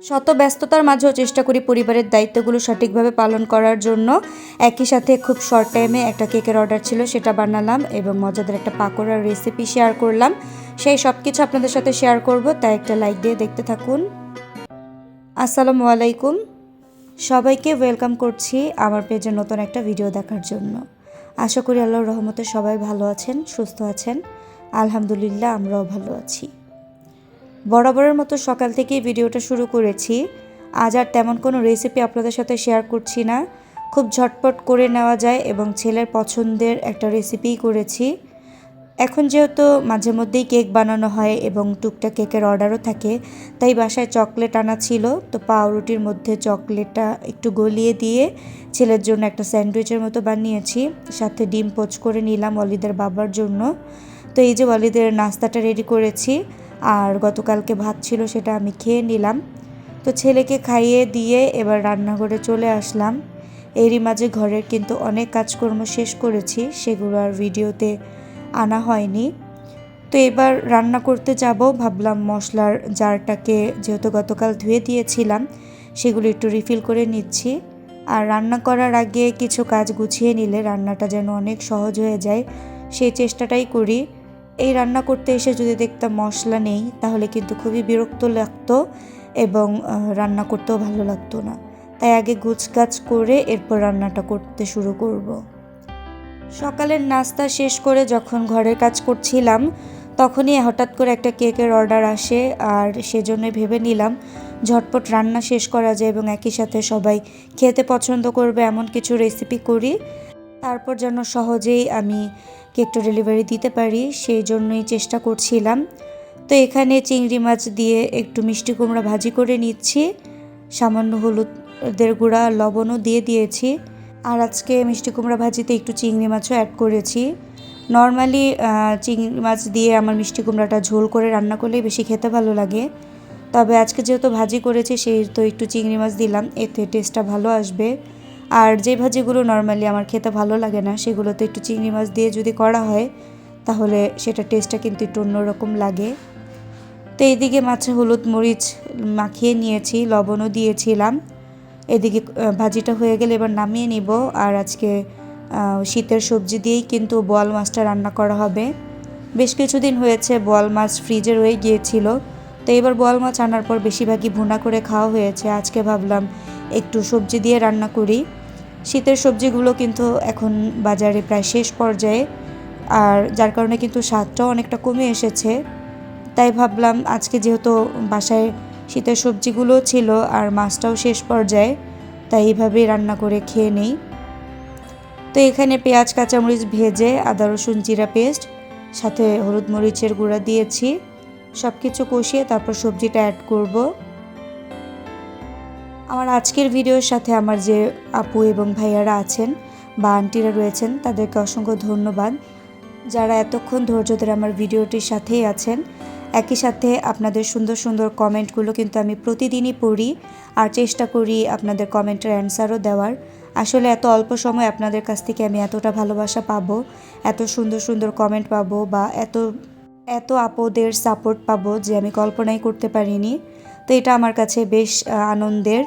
শত ব্যস্ততার মাঝেও চেষ্টা করি পরিবারের দায়িত্বগুলো সঠিকভাবে পালন করার জন্য। একই সাথে খুব শর্ট টাইমে একটা কেকের অর্ডার ছিল, সেটা বানালাম এবং মজাদার একটা পাকোড়ার রেসিপি শেয়ার করলাম। সেই সব কিছু আপনাদের সাথে শেয়ার করব, তাই একটা লাইক দিয়ে দেখতে থাকুন। আসসালামু আলাইকুম, সবাইকে ওয়েলকাম করছি আমার পেজে নতুন একটা ভিডিও দেখার জন্য। আশা করি আল্লাহর রহমতে সবাই ভালো আছেন, সুস্থ আছেন। আলহামদুলিল্লাহ, আমরাও ভালো আছি। বরাবরের মতো সকাল থেকেই ভিডিওটা শুরু করেছি। আজ আর তেমন কোনো রেসিপি আপনাদের সাথে শেয়ার করছি না, খুব ঝটপট করে নেওয়া যায় এবং ছেলের পছন্দের একটা রেসিপিই করেছি। এখন যেহেতু মাঝে মধ্যেই কেক বানানো হয় এবং টুকটাক কেকের অর্ডারও থাকে, তাই বাসায় চকলেট আনা ছিল, তো পাউরুটির মধ্যে চকলেটটা একটু গলিয়ে দিয়ে ছেলের জন্য একটা স্যান্ডউইচের মতো বানিয়েছি। সাথে ডিম পোচ করে নিলাম ওয়ালিদের বাবার জন্য। তো এই যে ওয়ালিদের নাস্তাটা রেডি করেছি, আর গতকালকে ভাত ছিল সেটা আমি খেয়ে নিলাম। তো ছেলেকে খাইয়ে দিয়ে এবার রান্নাঘরে চলে আসলাম। এরই মাঝে ঘরের কিন্তু অনেক কাজকর্ম শেষ করেছি, সেগুলো আর ভিডিওতে আনা হয়নি। তো এবার রান্না করতে যাব, ভাবলাম মশলার জারটাকে যেহেতু গতকাল ধুয়ে দিয়েছিলাম, সেগুলো একটু রিফিল করে নিচ্ছি। আর রান্না করার আগে কিছু কাজ গুছিয়ে নিলে রান্নাটা যেন অনেক সহজ হয়ে যায়, সেই চেষ্টাটাই করি। এই রান্না করতে এসে যদি দেখতাম মশলা নেই, তাহলে কিন্তু খুবই বিরক্ত লাগতো এবং রান্না করতেও ভালো লাগতো না। তাই আগে গুছগাছ করে এরপর রান্নাটা করতে শুরু করব। সকালের নাস্তা শেষ করে যখন ঘরের কাজ করছিলাম, তখনই হঠাৎ করে একটা কেকের অর্ডার আসে, আর সেজন্য ভেবে নিলাম ঝটপট রান্না শেষ করা যায় এবং একই সাথে সবাই খেতে পছন্দ করবে এমন কিছু রেসিপি করি, তারপর যেন সহজেই আমি কেকটা ডেলিভারি দিতে পারি, সেই জন্যই চেষ্টা করছিলাম। তো এখানে চিংড়ি মাছ দিয়ে একটু মিষ্টি কুমড়া ভাজি করে নিচ্ছি, সামান্য হলুদের গুঁড়া লবণও দিয়ে দিয়েছি। আর আজকে মিষ্টি কুমড়া ভাজিতে একটু চিংড়ি মাছও অ্যাড করেছি। নর্মালি চিংড়ি মাছ দিয়ে আমার মিষ্টি কুমড়াটা ঝোল করে রান্না করলে বেশি খেতে ভালো লাগে, তবে আজকে যেহেতু ভাজি করেছি সেই তো একটু চিংড়ি মাছ দিলাম, এতে টেস্টটা ভালো আসবে। আর যে ভাজিগুলো নর্মালি আমার খেতে ভালো লাগে না, সেগুলোতে একটু চিংড়ি মাছ দিয়ে যদি করা হয়, তাহলে সেটা টেস্টটা কিন্তু একটু অন্যরকম লাগে। তো এইদিকে মাছে হলুদ মরিচ মাখিয়ে নিয়েছি, লবণও দিয়েছিলাম। এদিকে ভাজিটা হয়ে গেলে এবার নামিয়ে নিব। আর আজকে শীতের সবজি দিয়েই কিন্তু বোয়াল মাছটা রান্না করা হবে। বেশ কিছুদিন হয়েছে বোয়াল মাছ ফ্রিজে রয়ে গিয়েছিল, তো এবার বোয়াল মাছ আনার পর বেশিরভাগই ভুনা করে খাওয়া হয়েছে। আজকে ভাবলাম একটু সবজি দিয়ে রান্না করি। শীতের সবজিগুলো কিন্তু এখন বাজারে প্রায় শেষ পর্যায়ে, আর যার কারণে কিন্তু স্বাদটাও অনেকটা কমে এসেছে। তাই ভাবলাম আজকে যেহেতু বাসায় শীতের সবজিগুলো ছিল আর মাছটাও শেষ পর্যায়ে, তাই এইভাবেই রান্না করে খেয়ে নেই। তো এখানে পেঁয়াজ কাঁচামরিচ ভেজে আদা রসুন জিরা পেস্ট সাথে হলুদ মরিচের গুঁড়া দিয়েছি, সব কিছু কষিয়ে তারপর সবজিটা অ্যাড করব। আমার আজকের ভিডিওর সাথে আমার যে আপু এবং ভাইয়ারা আছেন বা আন্টিরা রয়েছেন, তাদেরকে অসংখ্য ধন্যবাদ, যারা এতক্ষণ ধৈর্য ধরে আমার ভিডিওটির সাথেই আছেন। একই সাথে আপনাদের সুন্দর সুন্দর কমেন্টগুলো কিন্তু আমি প্রতিদিনই পড়ি, আর চেষ্টা করি আপনাদের কমেন্টের অ্যান্সারও দেওয়ার। আসলে এত অল্প সময় আপনাদের কাছ থেকে আমি এতটা ভালোবাসা পাবো, এত সুন্দর সুন্দর কমেন্ট পাবো বা এত এত আপুদের সাপোর্ট পাবো যে আমি কল্পনাই করতে পারিনি। তো এটা আমার কাছে বেশ আনন্দের।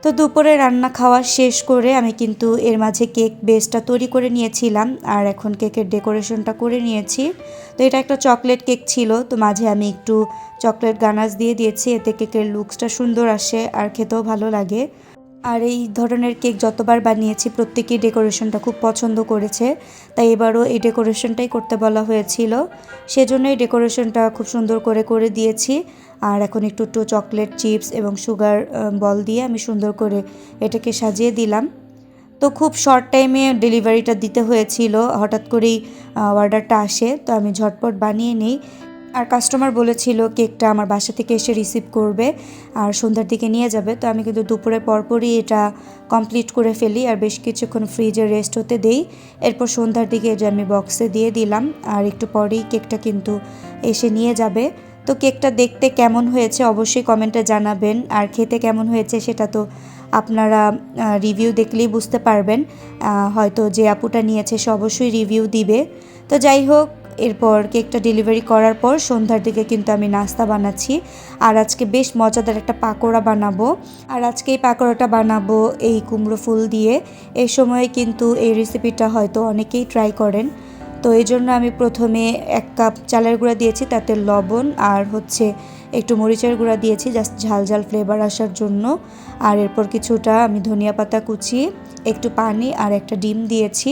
তো দুপুরে রান্না খাওয়া শেষ করে আমি কিন্তু এর মাঝে কেক বেসটা তৈরি করে নিয়েছিলাম, আর এখন কেকের ডেকোরেশনটা করে নিয়েছি। তো এটা একটা চকলেট কেক ছিল, তো মাঝে আমি একটু চকলেট গানাশ দিয়ে দিয়েছি, এতে কেকের লুকসটা সুন্দর আসে আর খেতেও ভালো লাগে। আর এই ধরনের কেক যতবার বানিয়েছি প্রত্যেকেই ডেকোরেশনটা খুব পছন্দ করেছে, তাই এবারও এই ডেকোরেশনটাই করতে বলা হয়েছিল, সেজন্যই ডেকোরেশনটা খুব সুন্দর করে করে দিয়েছি। আর এখন একটু একটু চকলেট চিপস এবং সুগার বল দিয়ে আমি সুন্দর করে এটাকে সাজিয়ে দিলাম। তো খুব শর্ট টাইমে ডেলিভারিটা দিতে হয়েছিল, হঠাৎ করেই অর্ডারটা আসে, তো আমি ঝটপট বানিয়ে নিই। আর কাস্টমার বলেছিল কেকটা আমার বাসা থেকে এসে রিসিভ করবে আর সন্ধ্যার দিকে নিয়ে যাবে, তো আমি কিন্তু দুপুরের পরপরই এটা কমপ্লিট করে ফেলি আর বেশ কিছুক্ষণ ফ্রিজে রেস্ট হতে দেই। এরপর সন্ধ্যার দিকে যে আমি বক্সে দিয়ে দিলাম, আর একটু পরেই কেকটা কিন্তু এসে নিয়ে যাবে। তো কেকটা দেখতে কেমন হয়েছে অবশ্যই কমেন্টে জানাবেন, আর খেতে কেমন হয়েছে সেটা তো আপনারা রিভিউ দেখলেই বুঝতে পারবেন। হয়তো যে আপুটা নিয়েছে সে অবশ্যই রিভিউ দিবে। তো যাই হোক, এরপর কেকটা ডেলিভারি করার পর সন্ধ্যার দিকে কিন্তু আমি নাস্তা বানাচ্ছি। আর আজকে বেশ মজাদার একটা পাকোড়া বানাবো। আর আজকে এই পাকোড়াটা বানাবো এই কুমড়ো ফুল দিয়ে। এই সময়ে কিন্তু এই রেসিপিটা হয়তো অনেকেই ট্রাই করেন। তো এই জন্য আমি প্রথমে 1 কাপ চালের গুঁড়া দিয়েছি, তাতে লবণ আর হচ্ছে একটু মরিচের গুঁড়া দিয়েছি জাস্ট ঝাল ঝাল ফ্লেভার আসার জন্য। আর এরপর কিছুটা আমি ধনিয়া পাতা কুচি, একটু পানি আর একটা ডিম দিয়েছি।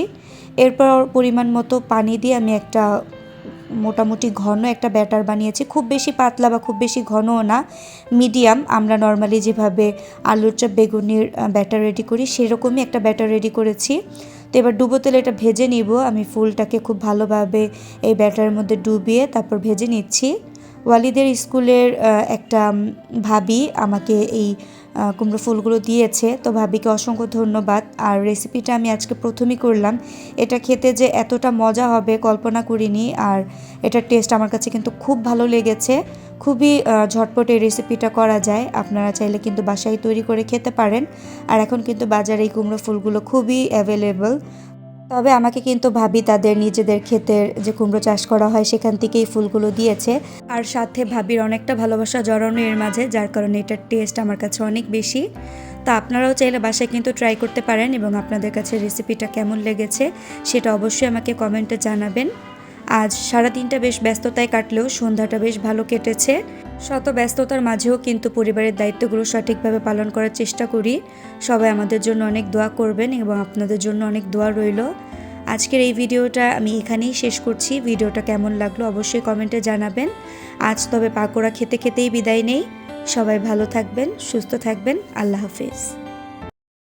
এরপর পরিমাণ মতো পানি দিয়ে আমি একটা মোটামুটি ঘন একটা ব্যাটার বানিয়েছি। খুব বেশি পাতলা বা খুব বেশি ঘনও না, মিডিয়াম। আমরা নর্মালি যেভাবে আলুর চপ বেগুনির ব্যাটার রেডি করি সেরকমই একটা ব্যাটার রেডি করেছি। তো এবার ডুবো তেলে এটা ভেজে নিব। আমি ফুলটাকে খুব ভালোভাবে এই ব্যাটারের মধ্যে ডুবিয়ে তারপর ভেজে নিচ্ছি। ওয়ালিদের স্কুলের একটা ভাবি আমাকে এই কুমড়ো ফুলগুলো দিয়েছে, তো ভাবিকে অসংখ্য ধন্যবাদ। আর রেসিপিটা আমি আজকে প্রথমেই করলাম। এটা খেতে যে এতটা মজা হবে কল্পনা করিনি। আর এটার টেস্ট আমার কাছে কিন্তু খুব ভালো লেগেছে। খুবই ঝটপট এই রেসিপিটা করা যায়। আপনারা চাইলে কিন্তু বাসায় তৈরি করে খেতে পারেন। আর এখন কিন্তু বাজারে এই কুমড়ো ফুলগুলো খুবই অ্যাভেলেবল। তবে আমাকে কিন্তু ভাবি তাদের নিজেদের ক্ষেতের যে কুমড়ো চাষ করা হয় সেখান থেকেই ফুলগুলো দিয়েছে। আর সাথে ভাবির অনেকটা ভালোবাসা জড়ানো এর মাঝে, যার কারণে এটার টেস্ট আমার কাছে অনেক বেশি। তা আপনারাও চাইলে বাসায় কিন্তু ট্রাই করতে পারেন এবং আপনাদের কাছে রেসিপিটা কেমন লেগেছে সেটা অবশ্যই আমাকে কমেন্টে জানাবেন। আজ সারাদিনটা বেশ ব্যস্ততায় কাটলেও সন্ধ্যাটা বেশ ভালো কেটেছে। শত ব্যস্ততার মাঝেও কিন্তু পরিবারের দায়িত্বগুলো সঠিকভাবে পালন করার চেষ্টা করি। সবাই আমাদের জন্য অনেক দোয়া করবেন এবং আপনাদের জন্য অনেক দোয়া রইল। আজকের এই ভিডিওটা আমি এখানেই শেষ করছি। ভিডিওটা কেমন লাগলো অবশ্যই কমেন্টে জানাবেন। আজ তবে পাকোড়া খেতে খেতেই বিদায় নেই। সবাই ভালো থাকবেন, সুস্থ থাকবেন। আল্লাহ হাফেজ।